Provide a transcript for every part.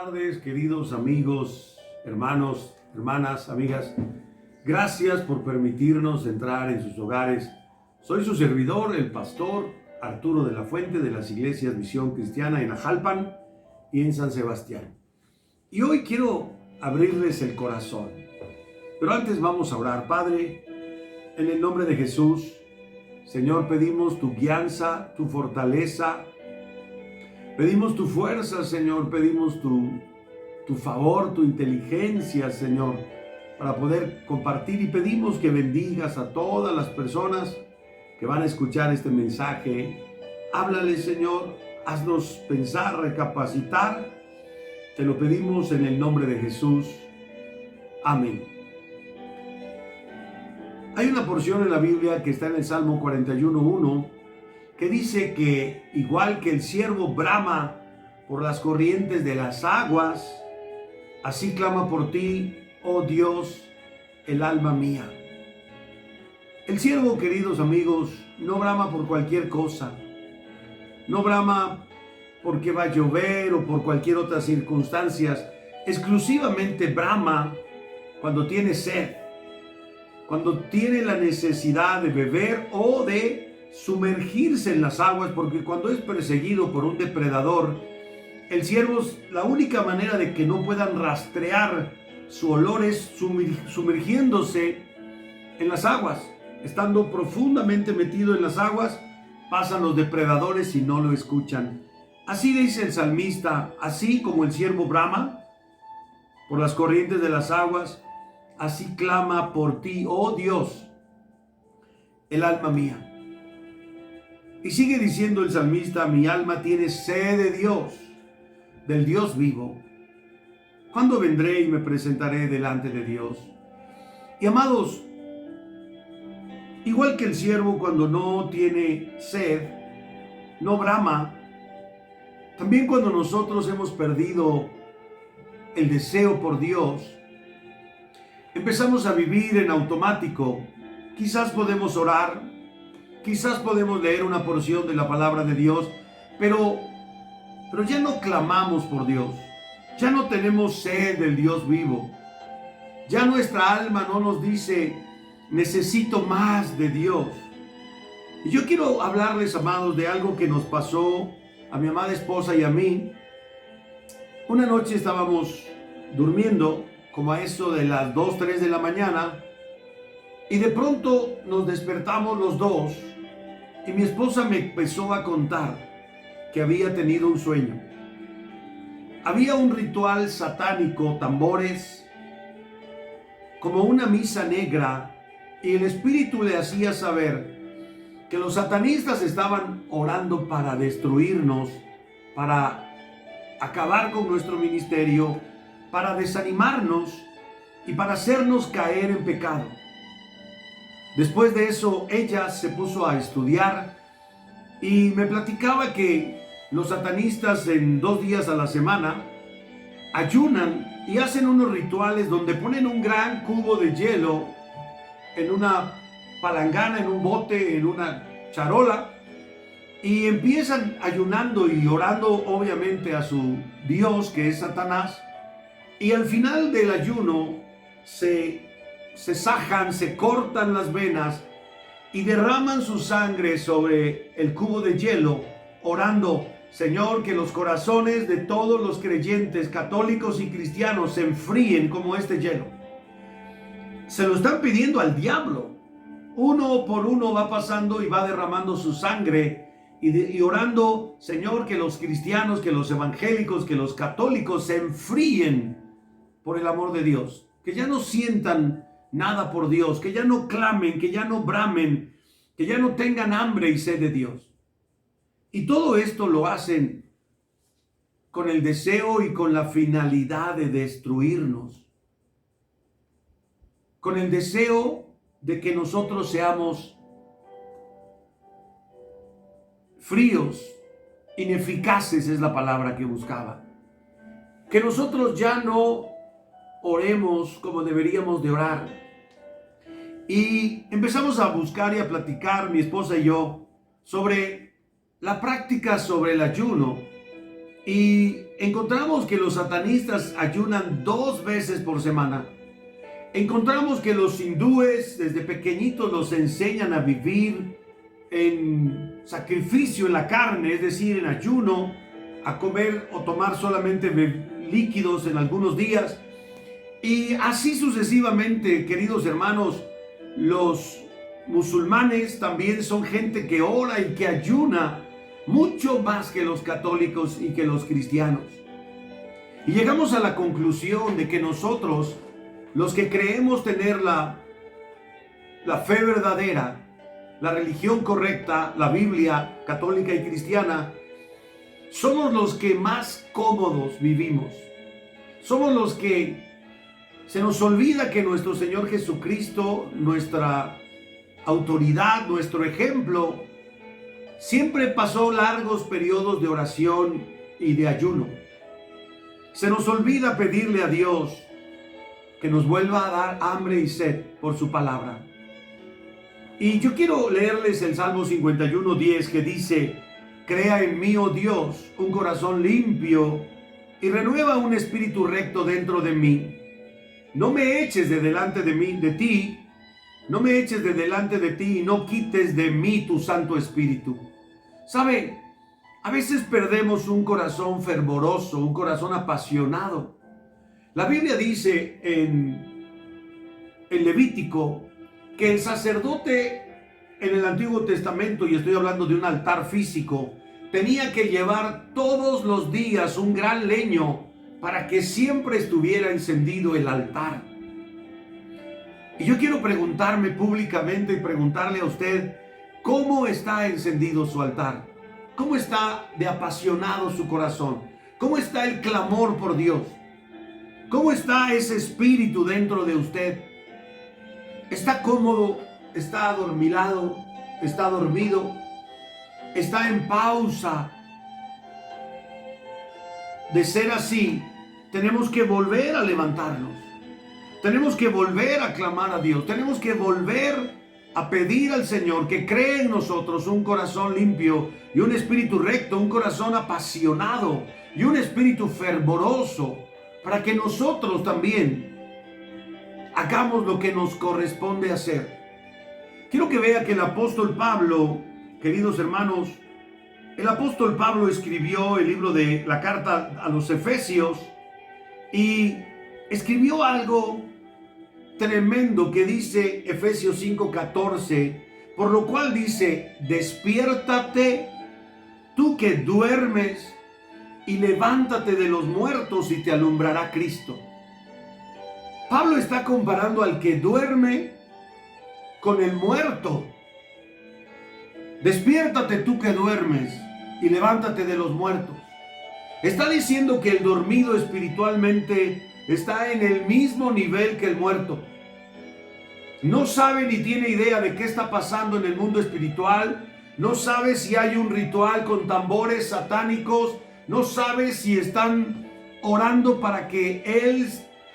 tardes, queridos amigos, hermanos, hermanas, amigas. Gracias por permitirnos entrar en sus hogares. Soy su servidor, el pastor Arturo de la Fuente, de las iglesias Misión Cristiana en Ajalpan y en San Sebastián. Y hoy quiero abrirles el corazón. Pero antes vamos a orar. Padre, en el nombre de Jesús, Señor, pedimos tu guianza, tu fortaleza. Pedimos tu fuerza, Señor. Pedimos tu favor, tu inteligencia, Señor, para poder compartir. Y pedimos que bendigas a todas las personas que van a escuchar este mensaje. Háblales, Señor. Haznos pensar, recapacitar. Te lo pedimos en el nombre de Jesús. Amén. Hay una porción en la Biblia que está en el Salmo 41:1 que dice que igual que el ciervo brama por las corrientes de las aguas, así clama por ti, oh Dios, el alma mía. El ciervo, queridos amigos, no brama por cualquier cosa. No brama porque va a llover o por cualquier otra circunstancia. Exclusivamente brama cuando tiene sed, cuando tiene la necesidad de beber o de sumergirse en las aguas, porque cuando es perseguido por un depredador, el ciervo, la única manera de que no puedan rastrear su olor es sumergiéndose en las aguas. Estando profundamente metido en las aguas, pasan los depredadores y no lo escuchan. Así dice el salmista: así como el ciervo brama por las corrientes de las aguas, así clama por ti, oh Dios, el alma mía. Y sigue diciendo el salmista: mi alma tiene sed de Dios, del Dios vivo. ¿Cuándo vendré y me presentaré delante de Dios? Y amados, igual que el ciervo cuando no tiene sed, no brama, también cuando nosotros hemos perdido el deseo por Dios, empezamos a vivir en automático. Quizás podemos orar, quizás podemos leer una porción de la palabra de Dios, pero ya no clamamos por Dios. Ya no tenemos sed del Dios vivo. Ya nuestra alma no nos dice: necesito más de Dios. Y yo quiero hablarles, amados, de algo que nos pasó a mi amada esposa y a mí. Una noche estábamos durmiendo, como a eso de las 2, 3 de la mañana, y de pronto nos despertamos los dos, y mi esposa me empezó a contar que había tenido un sueño. Había un ritual satánico, tambores, como una misa negra, y el espíritu le hacía saber que los satanistas estaban orando para destruirnos, para acabar con nuestro ministerio, para desanimarnos y para hacernos caer en pecado. Después de eso, ella se puso a estudiar y me platicaba que los satanistas en 2 días a la semana ayunan y hacen unos rituales donde ponen un gran cubo de hielo en una palangana, en un bote, en una charola, y empiezan ayunando y orando obviamente a su Dios, que es Satanás, y al final del ayuno se sajan, se cortan las venas y derraman su sangre sobre el cubo de hielo, orando: Señor, que los corazones de todos los creyentes católicos y cristianos se enfríen como este hielo. Se lo están pidiendo al diablo. Uno por uno va pasando y va derramando su sangre y orando: Señor, que los cristianos, que los evangélicos, que los católicos se enfríen por el amor de Dios, que ya no sientan nada por Dios, que ya no clamen, que ya no bramen, que ya no tengan hambre y sed de Dios. Y todo esto lo hacen con el deseo y con la finalidad de destruirnos, con el deseo de que nosotros seamos fríos, ineficaces es la palabra que buscaba, que nosotros ya no oremos como deberíamos de orar. Y empezamos a buscar y a platicar, mi esposa y yo, sobre la práctica sobre el ayuno. Y encontramos que los satanistas ayunan 2 veces por semana. Encontramos que los hindúes desde pequeñitos los enseñan a vivir en sacrificio en la carne, es decir, en ayuno, a comer o tomar solamente líquidos en algunos días. Y así sucesivamente, queridos hermanos, los musulmanes también son gente que ora y que ayuna mucho más que los católicos y que los cristianos. Y llegamos a la conclusión de que nosotros, los que creemos tener la fe verdadera, la religión correcta, la Biblia católica y cristiana, somos los que más cómodos vivimos. Somos los que se nos olvida que nuestro Señor Jesucristo, nuestra autoridad, nuestro ejemplo, siempre pasó largos periodos de oración y de ayuno. Se nos olvida pedirle a Dios que nos vuelva a dar hambre y sed por su palabra. Y yo quiero leerles el Salmo 51:10 que dice: crea en mí, oh Dios, un corazón limpio y renueva un espíritu recto dentro de mí. No me eches de delante de ti, no me eches de delante de ti y no quites de mí tu Santo Espíritu. ¿Sabe? A veces perdemos un corazón fervoroso, un corazón apasionado. La Biblia dice en Levítico que el sacerdote en el Antiguo Testamento, y estoy hablando de un altar físico, tenía que llevar todos los días un gran leño para que siempre estuviera encendido el altar. Y yo quiero preguntarme públicamente y preguntarle a usted, ¿cómo está encendido su altar? ¿Cómo está de apasionado su corazón? ¿Cómo está el clamor por Dios? ¿Cómo está ese espíritu dentro de usted? ¿Está cómodo? ¿Está adormilado? ¿Está dormido? ¿Está en pausa? De ser así, tenemos que volver a levantarnos. Tenemos que volver a clamar a Dios. Tenemos que volver a pedir al Señor que cree en nosotros un corazón limpio y un espíritu recto, un corazón apasionado y un espíritu fervoroso, para que nosotros también hagamos lo que nos corresponde hacer. Quiero que vea que el apóstol Pablo, queridos hermanos, el apóstol Pablo escribió el libro de la carta a los Efesios y escribió algo tremendo que dice Efesios 5:14, por lo cual dice: despiértate tú que duermes y levántate de los muertos y te alumbrará Cristo. Pablo está comparando al que duerme con el muerto. Despiértate tú que duermes y levántate de los muertos. Está diciendo que el dormido espiritualmente está en el mismo nivel que el muerto. No sabe ni tiene idea de qué está pasando en el mundo espiritual. No sabe si hay un ritual con tambores satánicos. No sabe si están orando para que él,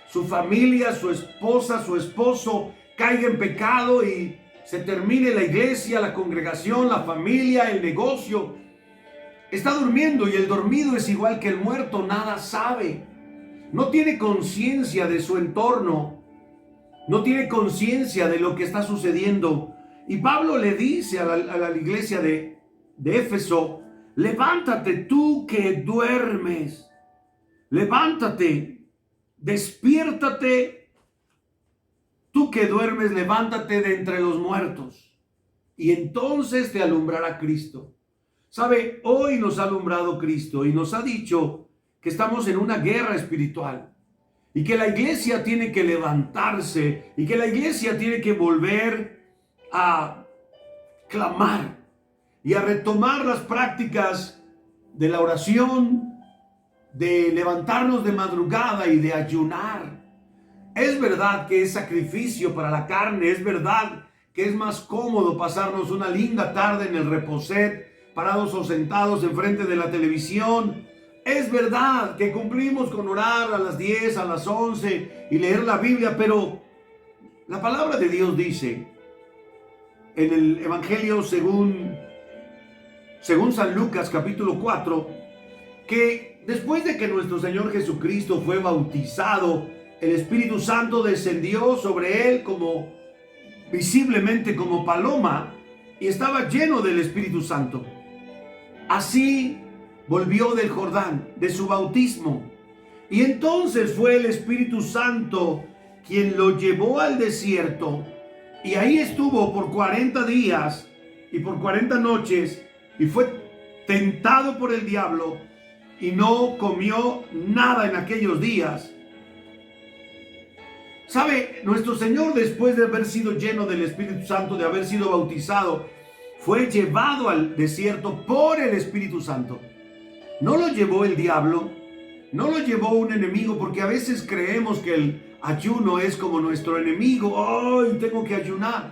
su familia, su esposa, su esposo caiga en pecado y se termine la iglesia, la congregación, la familia, el negocio. Está durmiendo, y el dormido es igual que el muerto, nada sabe. No tiene conciencia de su entorno, no tiene conciencia de lo que está sucediendo. Y Pablo le dice a la iglesia de Éfeso: levántate tú que duermes, levántate, despiértate tú que duermes, levántate de entre los muertos, y entonces te alumbrará Cristo. ¿Sabe? Hoy nos ha alumbrado Cristo y nos ha dicho que estamos en una guerra espiritual y que la iglesia tiene que levantarse y que la iglesia tiene que volver a clamar y a retomar las prácticas de la oración, de levantarnos de madrugada y de ayunar. Es verdad que es sacrificio para la carne, es verdad que es más cómodo pasarnos una linda tarde en el reposet, parados o sentados enfrente de la televisión. Es verdad que cumplimos con orar a las 10, a las 11 y leer la Biblia, pero la palabra de Dios dice en el Evangelio según San Lucas capítulo 4 que Después de que nuestro Señor Jesucristo fue bautizado, el Espíritu Santo descendió sobre él como visiblemente como paloma y estaba lleno del Espíritu Santo. Así volvió del Jordán, de su bautismo, y entonces fue el Espíritu Santo quien lo llevó al desierto, y ahí estuvo por 40 días y por 40 noches, y fue tentado por el diablo, y no comió nada en aquellos días. ¿Sabe? Nuestro Señor, después de haber sido lleno del Espíritu Santo, de haber sido bautizado, fue llevado al desierto por el Espíritu Santo. No lo llevó el diablo, no lo llevó un enemigo, porque a veces creemos que el ayuno es como nuestro enemigo. ¡Ay, tengo que ayunar!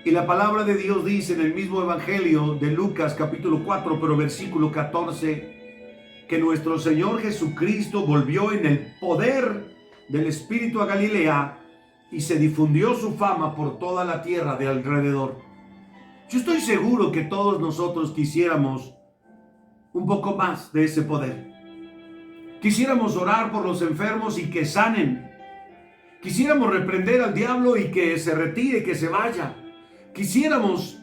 Y la palabra de Dios dice en el mismo Evangelio de Lucas capítulo 4, pero versículo 14, que nuestro Señor Jesucristo volvió en el poder del Espíritu a Galilea y se difundió su fama por toda la tierra de alrededor. Yo estoy seguro que todos nosotros quisiéramos un poco más de ese poder. Quisiéramos orar por los enfermos y que sanen. Quisiéramos reprender al diablo y que se retire, que se vaya. Quisiéramos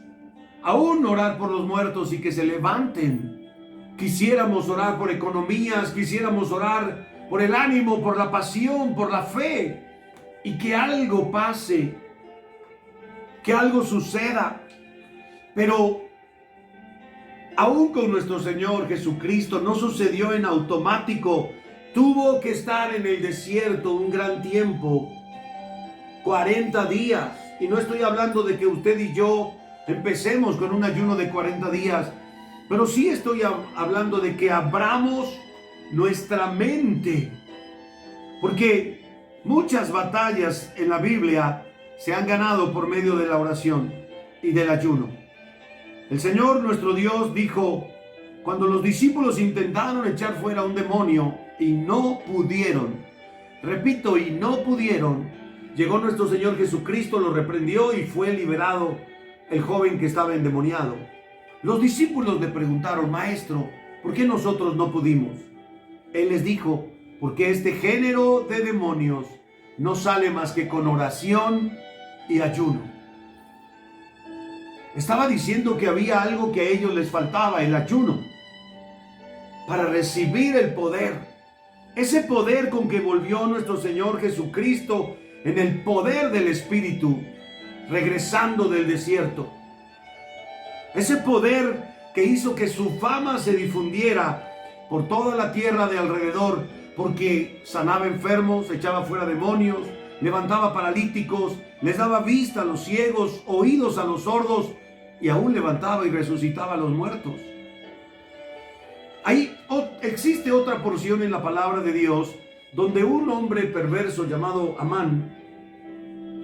aún orar por los muertos y que se levanten. Quisiéramos orar por economías, quisiéramos orar por el ánimo, por la pasión, por la fe, y que algo pase, que algo suceda. Pero aún con nuestro Señor Jesucristo no sucedió en automático. Tuvo que estar en el desierto un gran tiempo, 40 días. Y no estoy hablando de que usted y yo empecemos con un ayuno de 40 días, pero sí estoy hablando de que abramos nuestra mente, porque muchas batallas en la Biblia se han ganado por medio de la oración y del ayuno. El Señor nuestro Dios dijo, cuando los discípulos intentaron echar fuera un demonio y no pudieron, repito, y no pudieron, llegó nuestro Señor Jesucristo, lo reprendió y fue liberado el joven que estaba endemoniado. Los discípulos le preguntaron, Maestro, ¿por qué nosotros no pudimos? Él les dijo, porque este género de demonios no sale más que con oración y ayuno. Estaba diciendo que había algo que a ellos les faltaba, el ayuno, para recibir el poder. Ese poder con que volvió nuestro Señor Jesucristo en el poder del Espíritu, regresando del desierto. Ese poder que hizo que su fama se difundiera por toda la tierra de alrededor, porque sanaba enfermos, echaba fuera demonios, levantaba paralíticos, les daba vista a los ciegos, oídos a los sordos, y aún levantaba y resucitaba a los muertos. Existe otra porción en la palabra de Dios donde un hombre perverso llamado Amán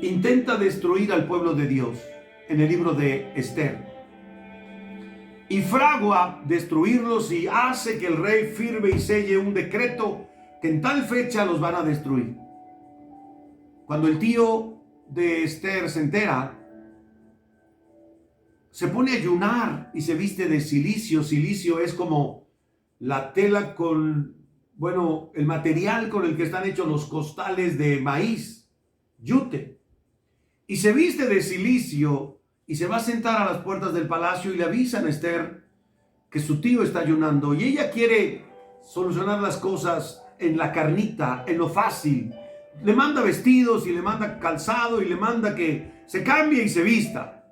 intenta destruir al pueblo de Dios, en el libro de Esther. Y fragua destruirlos y hace que el rey firme y selle un decreto que en tal fecha los van a destruir. Cuando el tío de Esther se entera, se pone a ayunar y se viste de cilicio. Cilicio es como la tela con, el material con el que están hechos los costales de maíz, yute. Y se viste de cilicio y se va a sentar a las puertas del palacio y le avisan a Esther que su tío está ayunando. Y ella quiere solucionar las cosas en la carnita, en lo fácil. Le manda vestidos y le manda calzado y le manda que se cambie y se vista.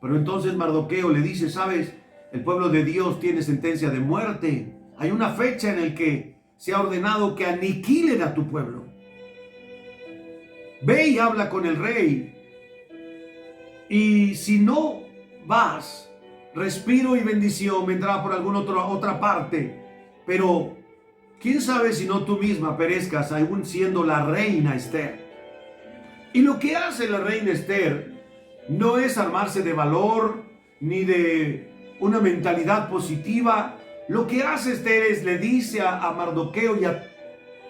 Pero entonces Mardoqueo le dice, ¿sabes? El pueblo de Dios tiene sentencia de muerte. Hay una fecha en la que se ha ordenado que aniquilen a tu pueblo. Ve y habla con el rey. Y si no vas, respiro y bendición vendrá por alguna otra parte. Pero quién sabe si no tú misma perezcas aún siendo la reina Esther. Y lo que hace la reina Esther no es armarse de valor ni de una mentalidad positiva. Lo que hace Esther es le dice a Mardoqueo y a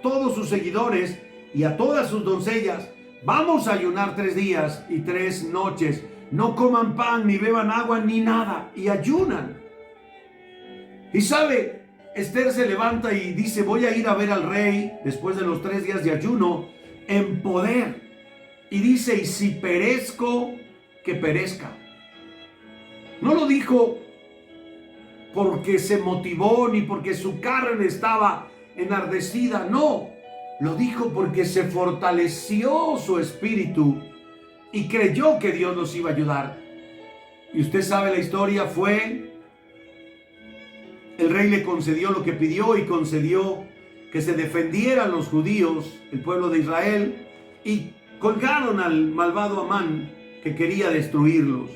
todos sus seguidores y a todas sus doncellas, vamos a ayunar 3 días y 3 noches. No coman pan, ni beban agua, ni nada. Y ayunan. Y sabe, Esther se levanta y dice, voy a ir a ver al rey después de los 3 días de ayuno en poder. Y dice, y si perezco, que perezca. No lo dijo porque se motivó ni porque su carne estaba enardecida, no. Lo dijo porque se fortaleció su espíritu y creyó que Dios los iba a ayudar. Y usted sabe la historia, el rey le concedió lo que pidió y concedió que se defendieran los judíos, el pueblo de Israel, y colgaron al malvado Amán que quería destruirlos.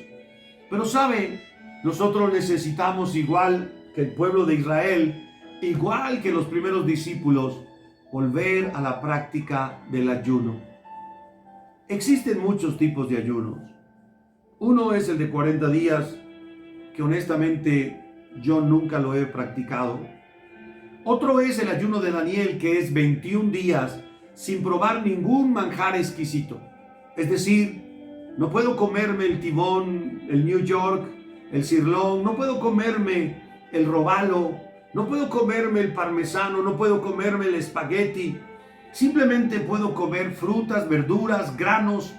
Pero sabe, nosotros necesitamos, igual que el pueblo de Israel, igual que los primeros discípulos, volver a la práctica del ayuno. Existen muchos tipos de ayunos. Uno es el de 40 días, que honestamente yo nunca lo he practicado. Otro es el ayuno de Daniel, que es 21 días sin probar ningún manjar exquisito. Es decir, no puedo comerme el tibón, el New York, el sirloin, no puedo comerme el robalo, no puedo comerme el parmesano, no puedo comerme el espagueti. Simplemente puedo comer frutas, verduras, granos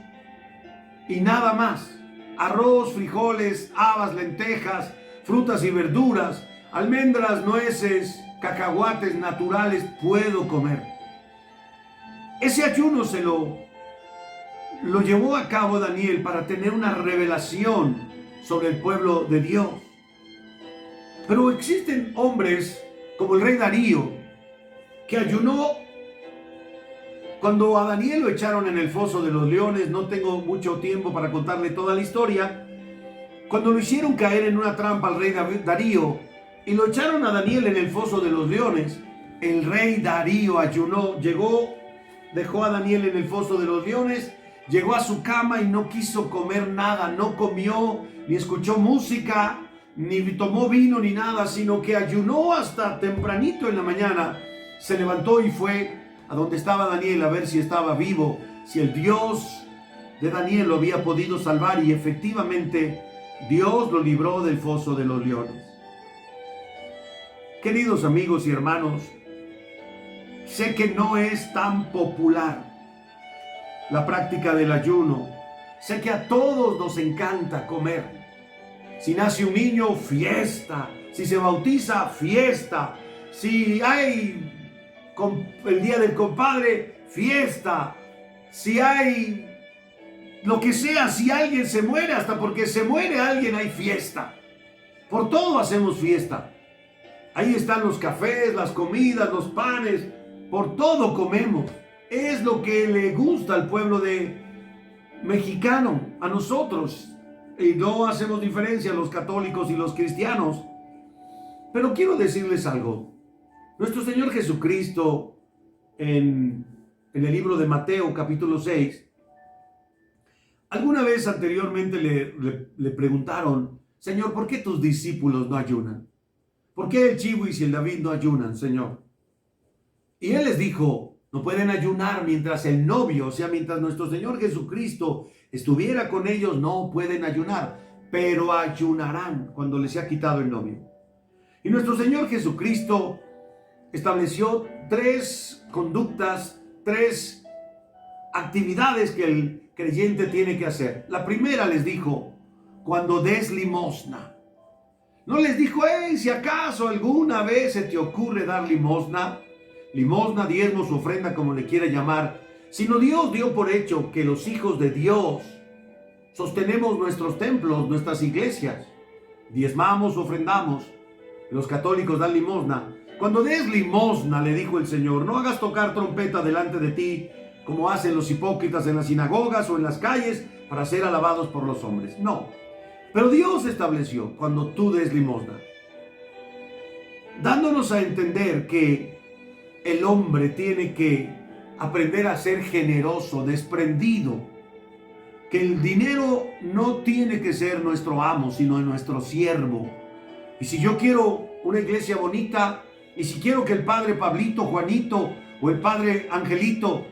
y nada más. Arroz, frijoles, habas, lentejas, frutas y verduras, almendras, nueces, cacahuates naturales puedo comer. Ese ayuno lo llevó a cabo Daniel para tener una revelación sobre el pueblo de Dios. Pero existen hombres como el rey Darío que ayunó cuando a Daniel lo echaron en el foso de los leones. No tengo mucho tiempo para contarle toda la historia. Cuando lo hicieron caer en una trampa al rey Darío y lo echaron a Daniel en el foso de los leones, el rey Darío ayunó, dejó a Daniel en el foso de los leones, llegó a su cama y no quiso comer nada, no comió, ni escuchó música, ni tomó vino, ni nada, sino que ayunó hasta tempranito en la mañana. Se levantó y fue a donde estaba Daniel a ver si estaba vivo, si el Dios de Daniel lo había podido salvar, y efectivamente Dios lo libró del foso de los leones. Queridos amigos y hermanos, sé que no es tan popular la práctica del ayuno. Sé que a todos nos encanta comer. Si nace un niño, fiesta. Si se bautiza, fiesta. Si hay el día del compadre, fiesta. Si hay lo que sea, si alguien se muere, hasta porque se muere alguien hay fiesta. Por todo hacemos fiesta. Ahí están los cafés, las comidas, los panes. Por todo comemos. Es lo que le gusta al pueblo mexicano, a nosotros. Y no hacemos diferencia los católicos y los cristianos. Pero quiero decirles algo. Nuestro Señor Jesucristo, en el libro de Mateo, capítulo 6, alguna vez anteriormente le preguntaron: Señor, ¿por qué tus discípulos no ayunan? ¿Por qué el Chivis y el David no ayunan, Señor? Y Él les dijo: no pueden ayunar mientras el novio, o sea, mientras nuestro Señor Jesucristo estuviera con ellos, no pueden ayunar, pero ayunarán cuando les sea quitado el novio. Y nuestro Señor Jesucristo estableció 3 conductas, 3 actividades que el creyente tiene que hacer. La primera les dijo: cuando des limosna. No les dijo: hey, si acaso alguna vez se te ocurre dar limosna, diezmo, su ofrenda, como le quiera llamar, sino Dios dio por hecho que los hijos de Dios sostenemos nuestros templos, nuestras iglesias, diezmamos, ofrendamos. Los católicos dan limosna. Cuando des limosna, le dijo el Señor, no hagas tocar trompeta delante de ti, como hacen los hipócritas en las sinagogas o en las calles, para ser alabados por los hombres. No, pero Dios estableció cuando tú des limosna, dándonos a entender que el hombre tiene que aprender a ser generoso, desprendido, que el dinero no tiene que ser nuestro amo, sino nuestro siervo. Y si yo quiero una iglesia bonita, y si quiero que el padre Pablito, Juanito o el padre Angelito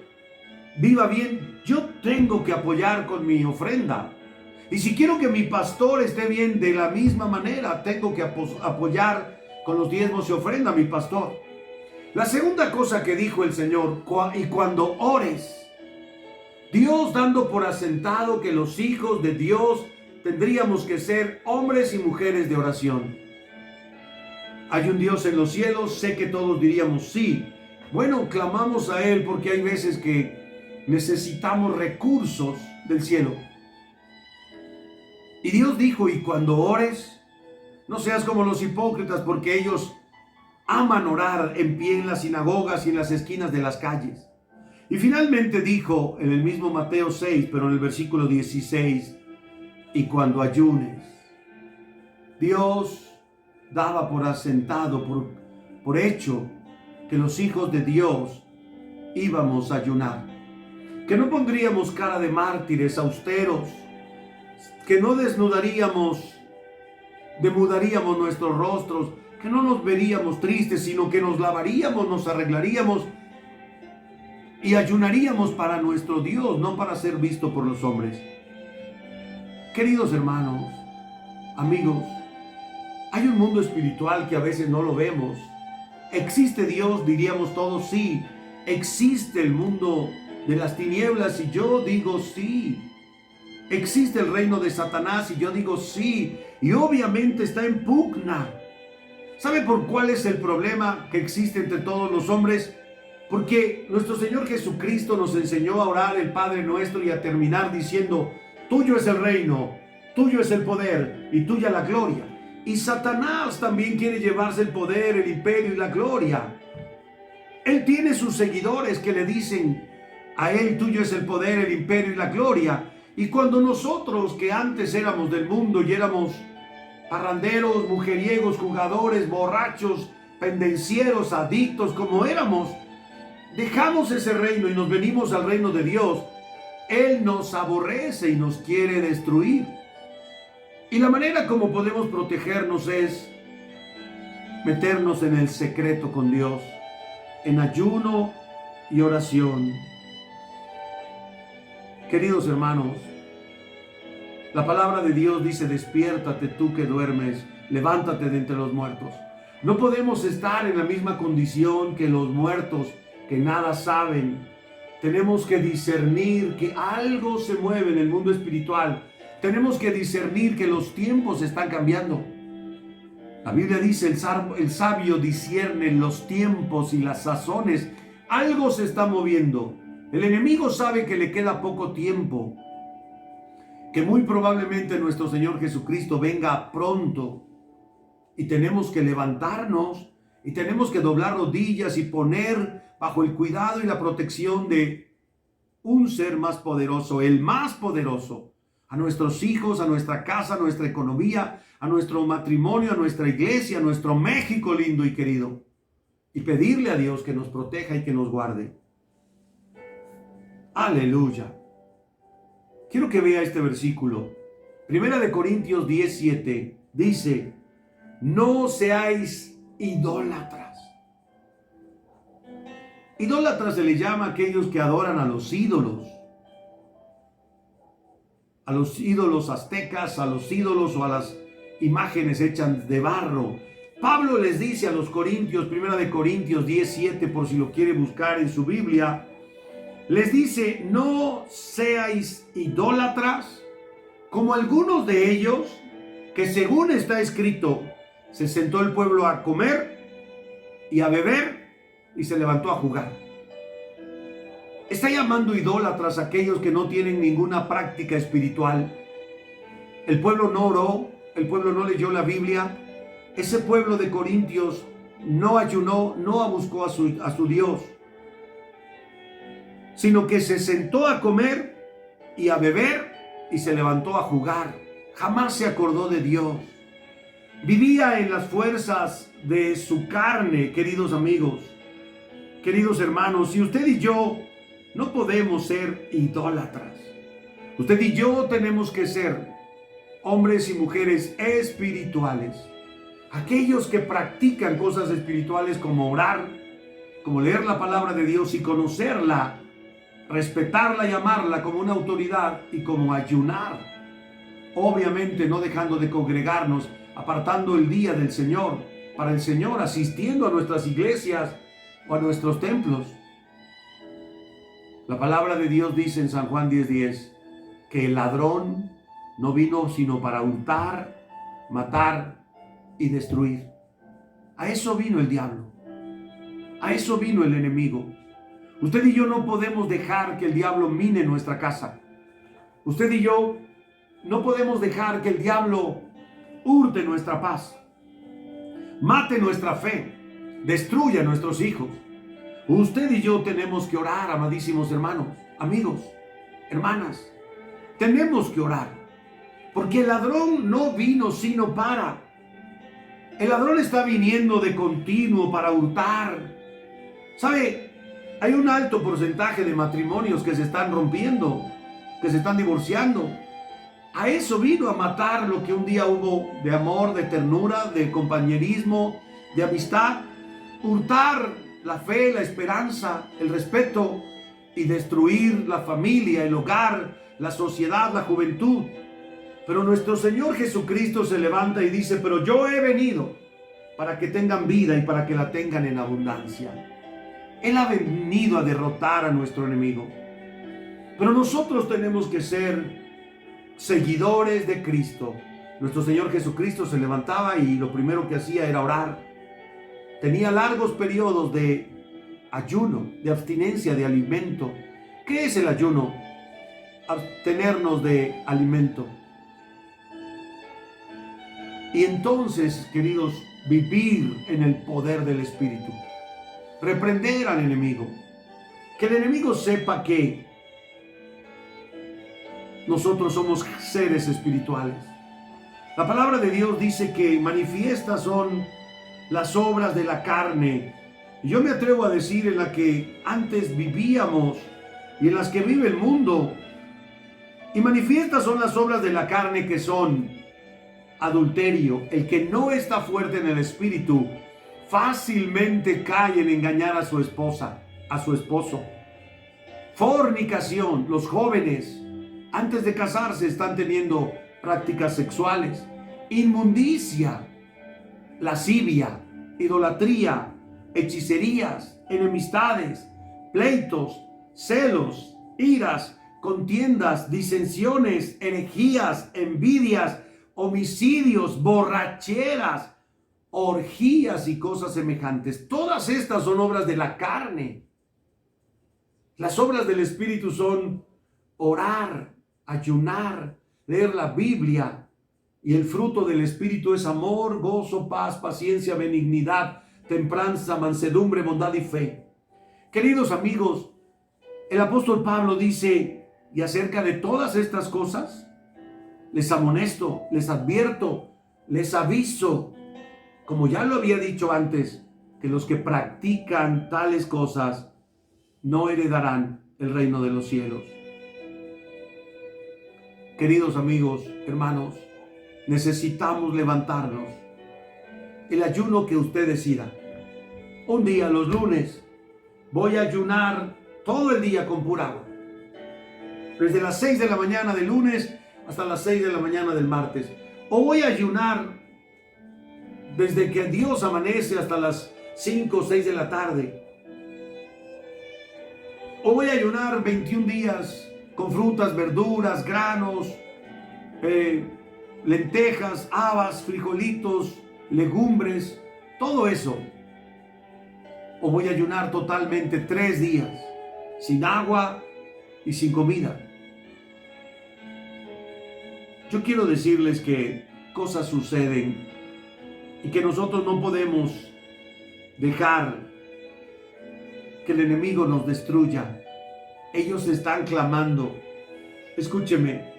viva bien, yo tengo que apoyar con mi ofrenda. Y si quiero que mi pastor esté bien de la misma manera, tengo que apoyar con los diezmos y ofrenda, mi pastor. La segunda cosa que dijo el Señor, y cuando ores, Dios dando por asentado que los hijos de Dios tendríamos que ser hombres y mujeres de oración. Hay un Dios en los cielos, sé que todos diríamos sí. Bueno, clamamos a Él porque hay veces que necesitamos recursos del cielo. Y Dios dijo, y cuando ores, no seas como los hipócritas, porque ellos aman orar en pie en las sinagogas y en las esquinas de las calles. Y finalmente dijo en el mismo Mateo 6, pero en el versículo 16, y cuando ayunes. Dios daba por asentado, por hecho, que los hijos de Dios íbamos a ayunar. Que no pondríamos cara de mártires austeros, que no demudaríamos nuestros rostros, que no nos veríamos tristes, sino que nos lavaríamos, nos arreglaríamos y ayunaríamos para nuestro Dios, no para ser visto por los hombres. Queridos hermanos, amigos, hay un mundo espiritual que a veces no lo vemos. ¿Existe Dios? Diríamos todos sí. ¿Existe el mundo de las tinieblas? Y yo digo sí. ¿Existe el reino de Satanás? Y yo digo sí. Y obviamente está en pugna. ¿Sabe por cuál es el problema que existe entre todos los hombres? Porque nuestro Señor Jesucristo nos enseñó a orar el Padre Nuestro y a terminar diciendo, tuyo es el reino, tuyo es el poder y tuya la gloria. Y Satanás también quiere llevarse el poder, el imperio y la gloria. Él tiene sus seguidores que le dicen a él, tuyo es el poder, el imperio y la gloria. Y cuando nosotros, que antes éramos del mundo y éramos parranderos, mujeriegos, jugadores, borrachos, pendencieros, adictos, como éramos, dejamos ese reino y nos venimos al reino de Dios, Él nos aborrece y nos quiere destruir. Y la manera como podemos protegernos es meternos en el secreto con Dios, en ayuno y oración. Queridos hermanos, la palabra de Dios dice, despiértate tú que duermes, levántate de entre los muertos. No podemos estar en la misma condición que los muertos, que nada saben. Tenemos que discernir que algo se mueve en el mundo espiritual. Tenemos que discernir que los tiempos están cambiando. La Biblia dice, el sabio discierne los tiempos y las sazones. Algo se está moviendo. El enemigo sabe que le queda poco tiempo, que muy probablemente nuestro Señor Jesucristo venga pronto. Y tenemos que levantarnos y tenemos que doblar rodillas y poner bajo el cuidado y la protección de un ser más poderoso, el más poderoso, a nuestros hijos, a nuestra casa, a nuestra economía, a nuestro matrimonio, a nuestra iglesia, a nuestro México lindo y querido. Y pedirle a Dios que nos proteja y que nos guarde. Aleluya. Quiero que vea este versículo. Primera de Corintios 10:7 dice, no seáis idólatras. Idólatras se le llama a aquellos que adoran a los ídolos aztecas, a los ídolos o a las imágenes hechas de barro. Pablo les dice a los corintios, primera de Corintios 10:7, por si lo quiere buscar en su Biblia, les dice, no seáis idólatras, como algunos de ellos, que según está escrito, se sentó el pueblo a comer y a beber y se levantó a jugar. Está llamando idólatras a aquellos que no tienen ninguna práctica espiritual. El pueblo no oró, el pueblo no leyó la Biblia. Ese pueblo de Corintios no ayunó, no buscó a su Dios, sino que se sentó a comer y a beber y se levantó a jugar. Jamás se acordó de Dios. Vivía en las fuerzas de su carne, queridos amigos, queridos hermanos. Y usted y yo no podemos ser idólatras. Usted y yo tenemos que ser hombres y mujeres espirituales. Aquellos que practican cosas espirituales como orar, como leer la palabra de Dios y conocerla, respetarla y amarla como una autoridad y como ayunar. Obviamente no dejando de congregarnos, apartando el día del Señor para el Señor, asistiendo a nuestras iglesias o a nuestros templos. La palabra de Dios dice en San Juan 10:10 que el ladrón no vino sino para hurtar, matar y destruir. A eso vino el diablo. A eso vino el enemigo. Usted y yo no podemos dejar que el diablo mine nuestra casa. Usted y yo no podemos dejar que el diablo hurte nuestra paz, mate nuestra fe, destruya a nuestros hijos. Usted y yo tenemos que orar, amadísimos hermanos, amigos, hermanas. Tenemos que orar, porque el ladrón no vino sino para. El ladrón está viniendo de continuo para hurtar. ¿Sabe? Hay un alto porcentaje de matrimonios que se están rompiendo, que se están divorciando. A eso vino, a matar lo que un día hubo de amor, de ternura, de compañerismo, de amistad. Hurtar la fe, la esperanza, el respeto y destruir la familia, el hogar, la sociedad, la juventud. Pero nuestro Señor Jesucristo se levanta y dice: pero yo he venido para que tengan vida y para que la tengan en abundancia. Él ha venido a derrotar a nuestro enemigo. Pero nosotros tenemos que ser seguidores de Cristo. Nuestro Señor Jesucristo se levantaba y lo primero que hacía era orar. Tenía largos periodos de ayuno, de abstinencia de alimento. ¿Qué es el ayuno? Abstenernos de alimento. Y entonces, queridos, vivir en el poder del Espíritu. Reprender al enemigo. Que el enemigo sepa que nosotros somos seres espirituales. La palabra de Dios dice que manifiestas son las obras de la carne. Yo me atrevo a decir en la que antes vivíamos y en las que vive el mundo. Y manifiestas son las obras de la carne, que son adulterio. El que no está fuerte en el espíritu fácilmente cae en engañar a su esposa, a su esposo. Fornicación. Los jóvenes antes de casarse están teniendo prácticas sexuales. Inmundicia, lascivia, idolatría, hechicerías, enemistades, pleitos, celos, iras, contiendas, disensiones, herejías, envidias, homicidios, borracheras, orgías y cosas semejantes. Todas estas son obras de la carne. Las obras del Espíritu son orar, ayunar, leer la Biblia. Y el fruto del Espíritu es amor, gozo, paz, paciencia, benignidad, templanza, mansedumbre, bondad y fe. Queridos amigos, el apóstol Pablo dice: y acerca de todas estas cosas, les amonesto, les advierto, les aviso, como ya lo había dicho antes, que los que practican tales cosas no heredarán el reino de los cielos. Queridos amigos, hermanos, necesitamos levantarnos. El ayuno que usted decida. Un día, los lunes, voy a ayunar todo el día con pura agua. Desde las 6 de la mañana del lunes hasta las 6 de la mañana del martes. O voy a ayunar desde que Dios amanece hasta las 5 o 6 de la tarde. O voy a ayunar 21 días con frutas, verduras, granos, lentejas, habas, frijolitos, legumbres, todo eso. O voy a ayunar totalmente 3 días, sin agua y sin comida. Yo quiero decirles que cosas suceden y que nosotros no podemos dejar que el enemigo nos destruya. Ellos están clamando. Escúcheme,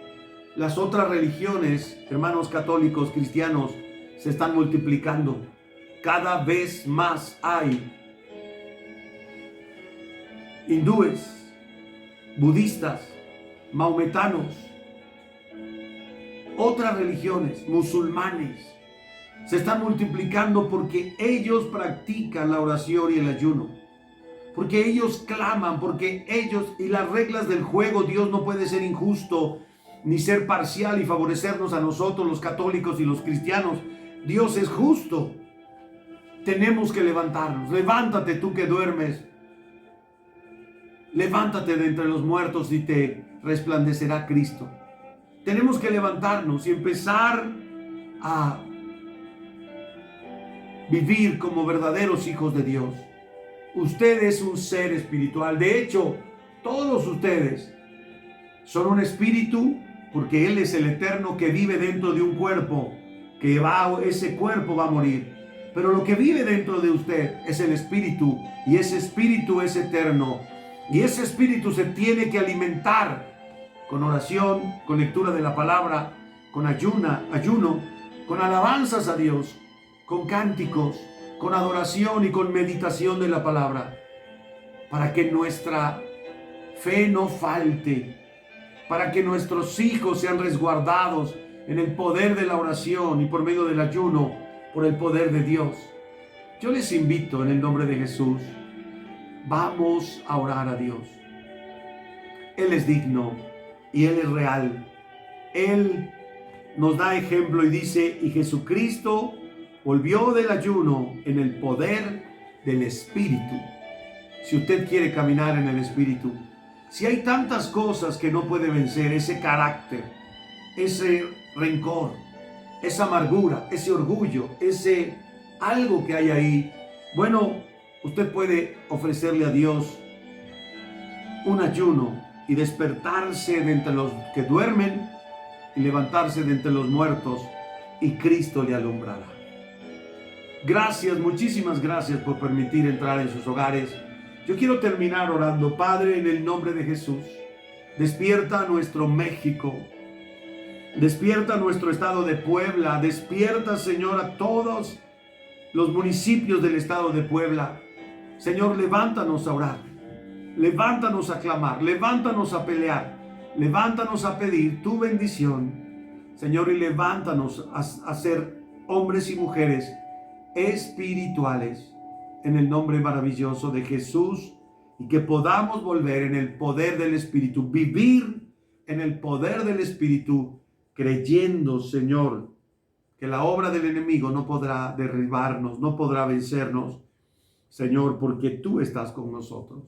las otras religiones, hermanos católicos, cristianos, se están multiplicando. Cada vez más hay hindúes, budistas, maometanos, otras religiones, musulmanes. Se están multiplicando porque ellos practican la oración y el ayuno. Porque ellos claman, porque ellos, y las reglas del juego, Dios no puede ser injusto ni ser parcial y favorecernos a nosotros los católicos y los cristianos. Dios es justo. Tenemos que levantarnos. Levántate tú que duermes. Levántate de entre los muertos y te resplandecerá Cristo. Tenemos que levantarnos y empezar a vivir como verdaderos hijos de Dios. Usted es un ser espiritual. De hecho, todos ustedes son un espíritu, porque Él es el eterno que vive dentro de un cuerpo, ese cuerpo va a morir. Pero lo que vive dentro de usted es el espíritu, y ese espíritu es eterno. Y ese espíritu se tiene que alimentar con oración, con lectura de la palabra, con ayuno, con alabanzas a Dios, con cánticos, con adoración y con meditación de la palabra, para que nuestra fe no falte, para que nuestros hijos sean resguardados en el poder de la oración y por medio del ayuno, por el poder de Dios. Yo les invito en el nombre de Jesús, vamos a orar a Dios. Él es digno y Él es real. Él nos da ejemplo y dice, y Jesucristo volvió del ayuno en el poder del Espíritu. Si usted quiere caminar en el Espíritu, si hay tantas cosas que no puede vencer, ese carácter, ese rencor, esa amargura, ese orgullo, ese algo que hay ahí, bueno, usted puede ofrecerle a Dios un ayuno y despertarse de entre los que duermen y levantarse de entre los muertos, y Cristo le alumbrará. Gracias, muchísimas gracias por permitir entrar en sus hogares. Yo quiero terminar orando. Padre, en el nombre de Jesús, despierta a nuestro México, despierta a nuestro estado de Puebla, despierta, Señor, a todos los municipios del estado de Puebla. Señor, levántanos a orar, levántanos a clamar, levántanos a pelear, levántanos a pedir tu bendición, Señor, y levántanos a ser hombres y mujeres espirituales en el nombre maravilloso de Jesús, y que podamos volver en el poder del Espíritu, vivir en el poder del Espíritu, creyendo, Señor, que la obra del enemigo no podrá derribarnos, no podrá vencernos, Señor, porque tú estás con nosotros.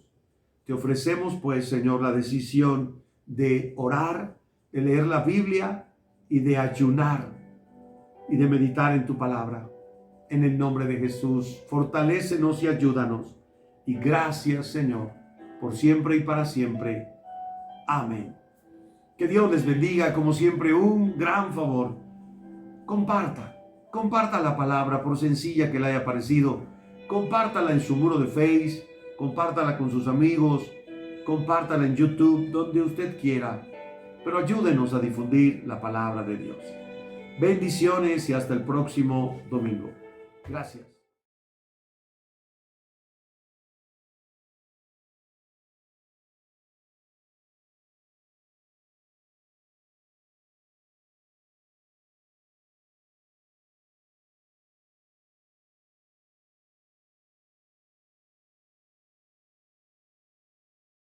Te ofrecemos, pues, Señor, la decisión de orar, de leer la Biblia y de ayunar y de meditar en tu palabra. En el nombre de Jesús, fortalécenos y ayúdanos. Y gracias, Señor, por siempre y para siempre. Amén. Que Dios les bendiga. Como siempre, un gran favor. Comparta la palabra, por sencilla que le haya parecido. Compártala en su muro de Face, compártala con sus amigos, compártala en YouTube, donde usted quiera. Pero ayúdenos a difundir la palabra de Dios. Bendiciones y hasta el próximo domingo. Gracias.